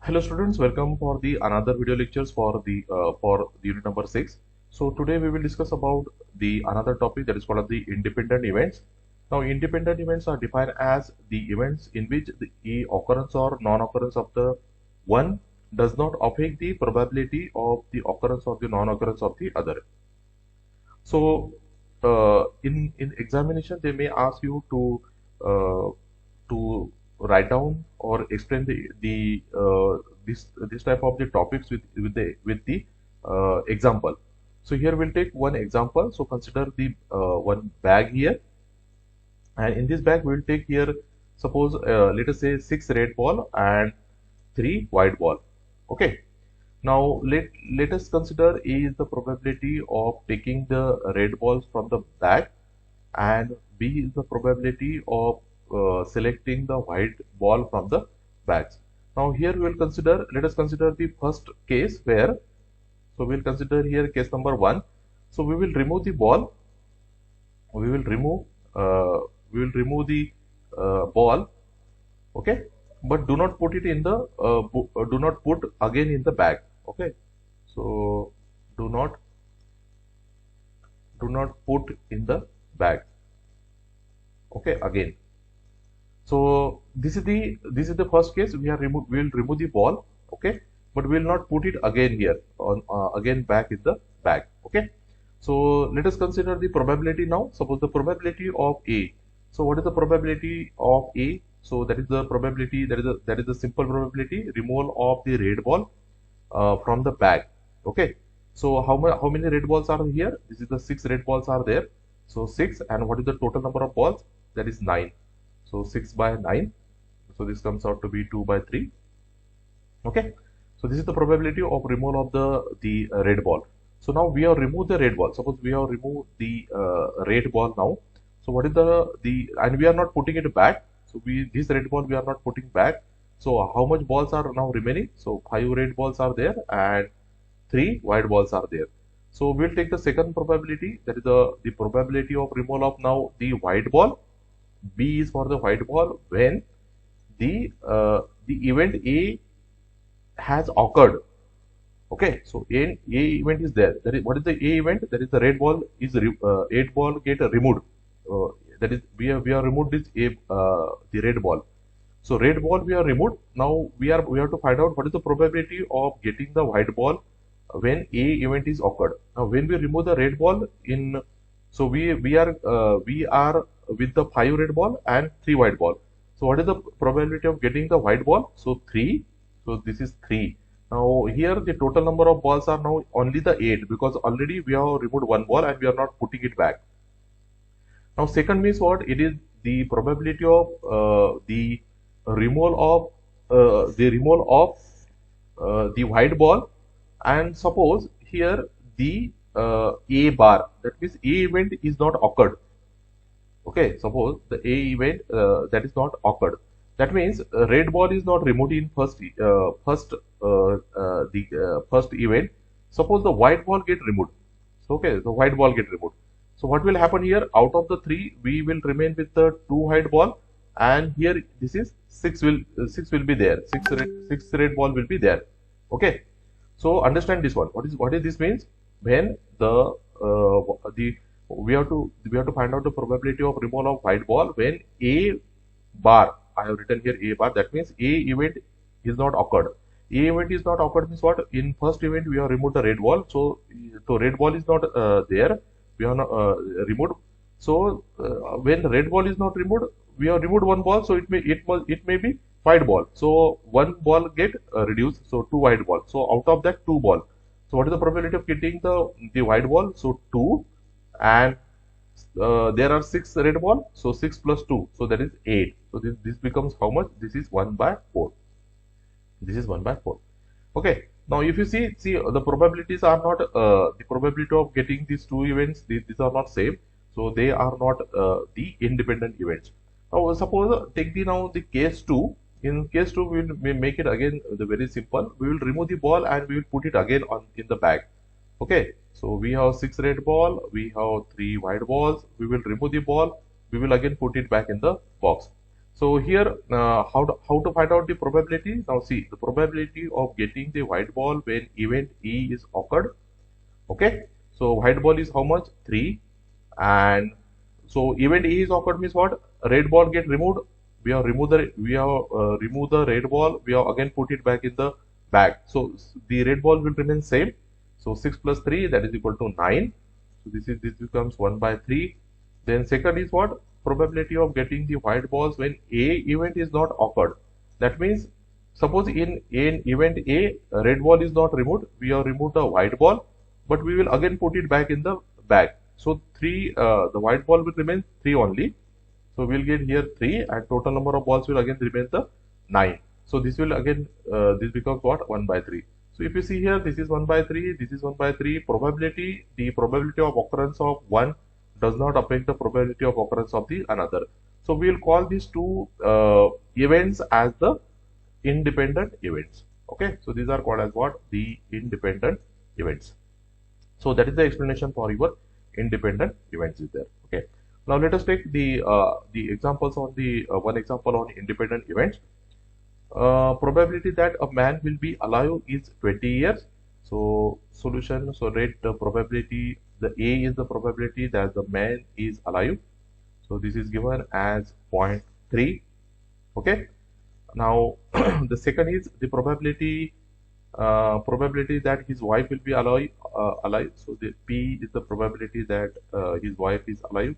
Hello students, welcome for the another video lectures for the unit number 6. So today we will discuss about the another topic that is called the independent events. Now independent events are defined as the events in which the occurrence or non-occurrence of the one does not affect the probability of the occurrence or the non-occurrence of the other. So in examination they may ask you uh, to write down or explain this type of the topics with the example. So here we'll take one example. So consider the one bag here, and in this bag we'll take here, suppose let us say 6 red ball and 3 white ball. Okay. Now let us consider A is the probability of taking the red balls from the bag, and B is the probability of selecting the white ball from the bags. Now here we will consider, let us consider the first case where, so we will consider here case number 1. So we will remove the ball, we will remove the ball, okay, but do not put it in the do not put again in the bag. Okay, so do not put in the bag. Okay, again. So this is the first case. We will remove the ball. Okay, but we will not put it again here on again back in the bag. Okay. So let us consider the probability now. Suppose the probability of A. So what is the probability of A? So that is the probability, that is the simple probability removal of the red ball from the bag. Okay. So how many red balls are here? This is the 6 red balls are there. So 6, and what is the total number of balls? That is 9. So 6 by 9. So this comes out to be 2 by 3. Okay. So this is the probability of removal of the red ball. So now we have removed the red ball. Suppose we have removed the red ball now. So what is the and we are not putting it back. So this red ball we are not putting back. So how much balls are now remaining? So 5 red balls are there and 3 white balls are there. So we'll take the second probability, that is the probability of removal of now the white ball. B is for the white ball when the event A has occurred. Okay, so A event is there. That is, what is the A event? That is the red ball is red ball get removed. That is we have removed this the red ball. So red ball we are removed. Now we have to find out what is the probability of getting the white ball when A event is occurred. Now when we remove the red ball in, so we are with the 5 red ball and 3 white ball. So what is the probability of getting the white ball? So 3. So this is 3. Now here the total number of balls are now only the 8, because already we have removed one ball and we are not putting it back. Now second means what? It is the probability of the removal of the white ball, and suppose here the A bar, that means A event is not occurred. Okay, suppose the A event that is not occurred. That means red ball is not removed in first event. Suppose the white ball get removed. So okay, the white ball get removed. So what will happen here? Out of the 3, we will remain with the 2 white ball, and here this is 6 will be there. 6 red ball will be there. Okay. So understand this one. What is this means? When we have to find out the probability of removal of white ball when A bar, I have written here A bar, that means A event is not occurred. A event is not occurred means what? In first event we have removed the red ball, so red ball is not there, we have not removed. So when red ball is not removed, we have removed one ball, so it may be white ball. So one ball get reduced, so 2 white ball. So out of that 2 ball, so what is the probability of getting the white ball? So 2, and there are 6 red ball, so 6 plus 2, so that is 8. So this becomes how much? This is 1 by 4. This is 1 by 4. Okay. Now if you see the probabilities are not the probability of getting these 2 events, these are not same, so they are not the independent events. Now suppose take now the case 2. In case 2 we will make it again very simple. We will remove the ball and we will put it again in the bag. Okay, so we have 6 red ball, we have 3 white balls. We will remove the ball, we will again put it back in the box. So here, how to find out the probability? Now see, the probability of getting the white ball when event E is occurred. Okay, so white ball is how much? 3. And so event E is occurred means what? Red ball get removed. We have removed the red ball. We have again put it back in the bag. So the red ball will remain same. So 6 plus 3, that is equal to 9. So this becomes 1 by 3. Then second is what? Probability of getting the white balls when A event is not occurred. That means suppose in event A, red ball is not removed. We have removed the white ball, but we will again put it back in the bag. So 3, the white ball will remain 3 only. So we will get here 3, and total number of balls will again remain the 9. So this will again, this becomes what? 1 by 3. So if you see here, this is 1 by 3, this is 1 by 3. Probability, the probability of occurrence of one does not affect the probability of occurrence of the another. So we will call these two events as the independent events. Okay, so these are called as what? The independent events. So that is the explanation for your independent events is there. Okay. Now let us take the examples on the one example on independent events. Probability that a man will be alive is 20 years. So solution, so rate the probability, the A is the probability that the man is alive. So this is given as 0.3. Okay. Now the second is the probability that his wife will be alive. So the P is the probability that his wife is alive.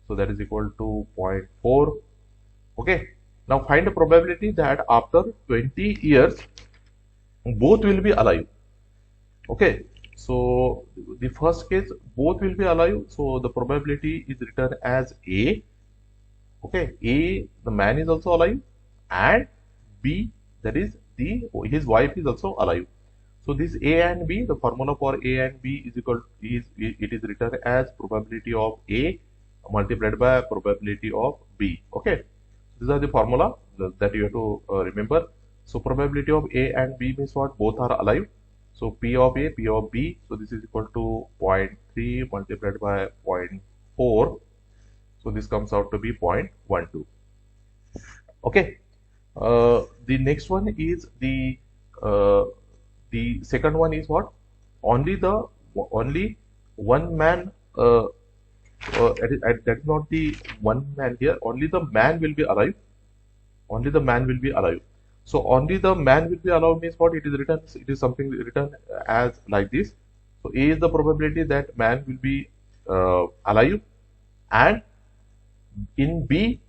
So that is equal to 0.4. Okay. Now find the probability that after 20 years both will be alive. Okay. So the first case, both will be alive. So the probability is written as A. Okay. A, the man is also alive, and B, that is his wife is also alive. So this A and B, the formula for A and B is equal it is written as probability of A multiplied by probability of B. Okay. These are the formula that you have to remember. So probability of A and B means what? Both are alive. So P of A, P of B. So this is equal to 0.3 multiplied by 0.4. So this comes out to be 0.12. Okay. The next one is the second one is what? Only one man. That is not the one man here. Only the man will be alive. Only the man will be alive. So only the man will be alive means what? It is written. It is something written as like this. So A is the probability that man will be alive, and in B,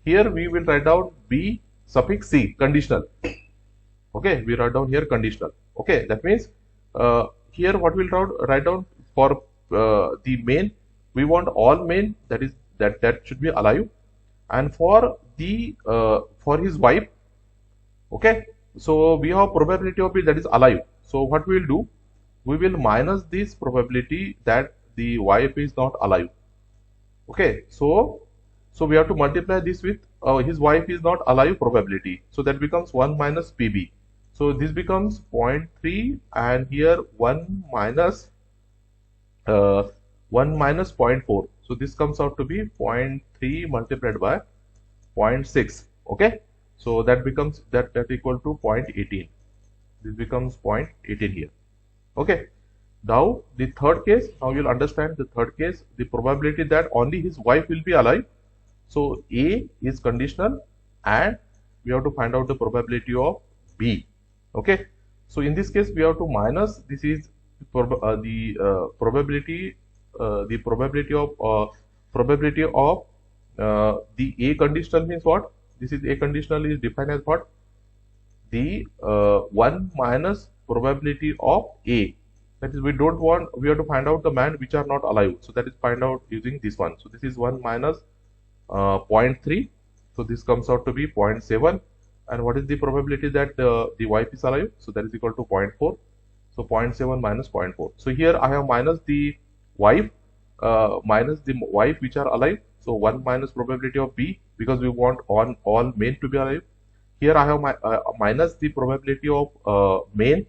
here we will write down B suffix C, conditional. Okay, we write down here conditional. Okay, that means here what we'll write down for the main, we want all men, that should be alive, and for the for his wife. Okay, so we have probability of it that is alive. So what we will do, we will minus this probability that the wife is not alive. Okay, so we have to multiply this with his wife is not alive probability. So that becomes 1 minus PB. So this becomes 0.3, and here 1 minus 0.4. So this comes out to be 0.3 multiplied by 0.6. Okay. So that becomes that equal to 0.18. This becomes 0.18 here. Okay. Now the third case, now you'll understand the third case, the probability that only his wife will be alive. So A is conditional, and we have to find out the probability of B. Okay. So in this case we have to minus, this is the probability of the A conditional means what? This is A conditional is defined as what? The 1 minus probability of A. That is, we have to find out the man which are not alive. So that is find out using this one. So this is 1 minus 0.3. So this comes out to be 0.7. And what is the probability that the wife is alive? So that is equal to 0.4. So 0.7 minus 0.4. So here I have minus the wife which are alive. So 1 minus probability of B, because we want all men to be alive. Here I have minus the probability of men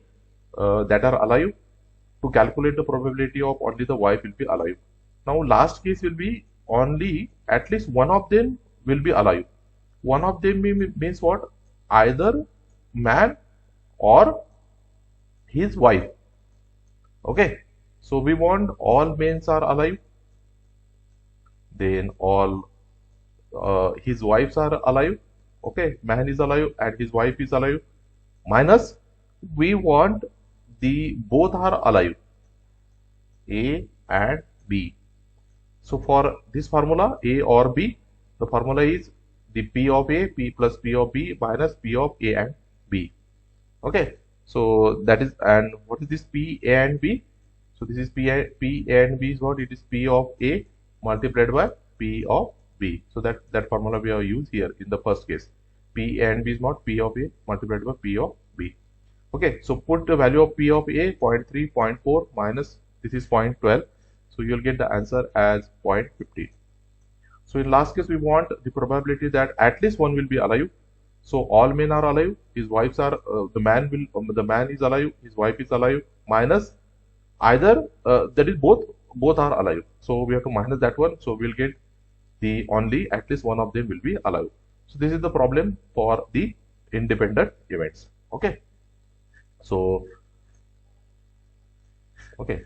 that are alive, to calculate the probability of only the wife will be alive. Now last case will be only at least one of them will be alive. one of them means what? Either man or his wife. Okay, so we want all men are alive, then all his wives are alive. Okay, man is alive and his wife is alive. Minus, we want the both are alive, A and B. So for this formula, A or B, the formula is the P of A, P plus P of B minus P of A and B. Okay, so that is, and what is this P, A and B? So this is P and B is what? It is P of A multiplied by P of B. So that formula we have used here in the first case. P and B is not P of A multiplied by P of B. Okay, so put the value of P of A 0.3, 0.4 minus this is 0.12. So you'll get the answer as 0.15. So in last case, we want the probability that at least one will be alive. So all men are alive. His wives are the man is alive. His wife is alive. Minus either that is both are alive. So we have to minus that one. So we'll get the only at least one of them will be alive. So this is the problem for the independent events. Okay. So okay.